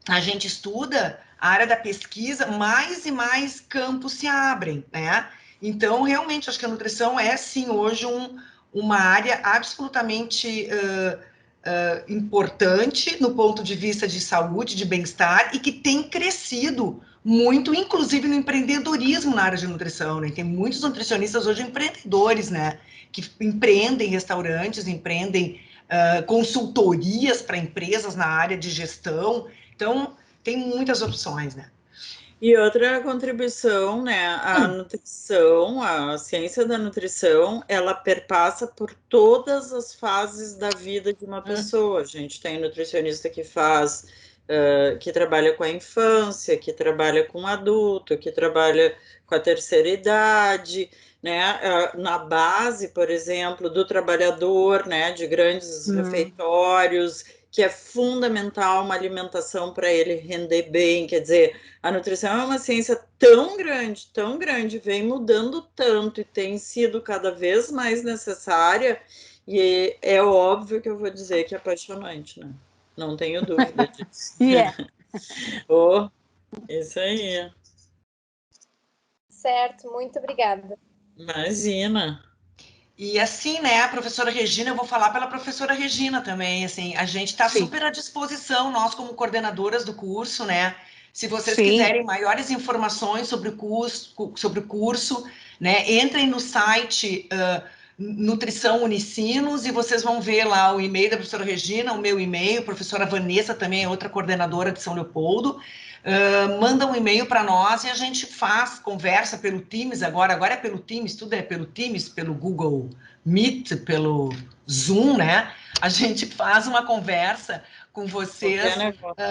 a gente estuda a área da pesquisa, mais e mais campos se abrem, né? Então, realmente, acho que a nutrição é, sim, hoje uma área absolutamente importante no ponto de vista de saúde, de bem-estar, e que tem crescido muito, inclusive no empreendedorismo na área de nutrição, né? Tem muitos nutricionistas hoje empreendedores, né? Que empreendem restaurantes, empreendem consultorias para empresas na área de gestão. Então, tem muitas opções, né? E outra contribuição, né? A nutrição, a ciência da nutrição, ela perpassa por todas as fases da vida de uma pessoa. A gente tem nutricionista que faz, que trabalha com a infância, que trabalha com o adulto, que trabalha com a terceira idade, né? Na base, por exemplo, do trabalhador, né? De grandes refeitórios, que é fundamental uma alimentação para ele render bem, quer dizer, a nutrição é uma ciência tão grande, vem mudando tanto e tem sido cada vez mais necessária, e é óbvio que eu vou dizer que é apaixonante, né? Não tenho dúvida disso. Oh, isso aí. Certo, muito obrigada. Imagina. E assim, né, a professora Regina, eu vou falar pela professora Regina também, assim, a gente está super à disposição, nós como coordenadoras do curso, né, se vocês quiserem maiores informações sobre o curso, né, entrem no site Nutrição Unicinos e vocês vão ver lá o e-mail da professora Regina, o meu e-mail, a professora Vanessa também é outra coordenadora de São Leopoldo, manda um e-mail para nós e a gente conversa pelo Teams agora é pelo Teams, tudo é pelo Teams, pelo Google Meet, pelo Zoom, né? A gente faz uma conversa com vocês,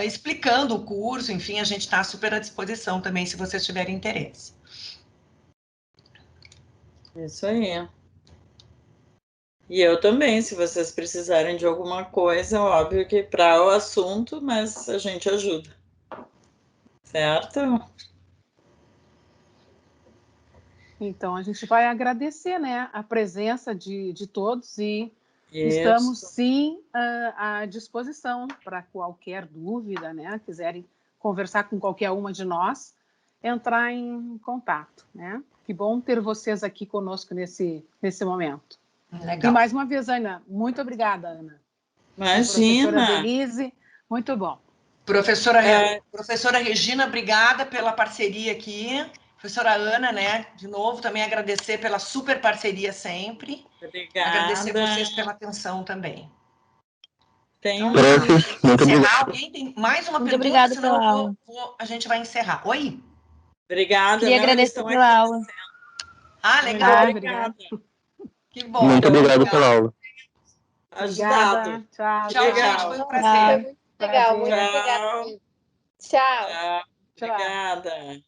explicando o curso, enfim, a gente está super à disposição também, se vocês tiverem interesse. Isso aí. E eu também, se vocês precisarem de alguma coisa, óbvio que para o assunto, mas a gente ajuda. Certo? Então, a gente vai agradecer, né, a presença de todos e Isso. Estamos, sim, à disposição para qualquer dúvida, né, quiserem conversar com qualquer uma de nós, entrar em contato, né? Que bom ter vocês aqui conosco nesse momento. Legal. E mais uma vez, Ana, muito obrigada, Ana. Imagina. Professora Denise, muito bom. Professora Regina, obrigada pela parceria aqui. Professora Ana, né, de novo, também agradecer pela super parceria sempre. Obrigada. Agradecer vocês pela atenção também. Tem então, muito encerrar. Alguém tem mais uma muito pergunta? Obrigada pela aula. A gente vai encerrar. Oi? Obrigada. Queria agradecer pela aula. Ah, legal. Obrigada. Que bom. Muito obrigado pela aula. Ajudado. Tchau, gente. Foi um prazer. Muito legal, muito obrigada. Tchau. Tchau. Obrigada.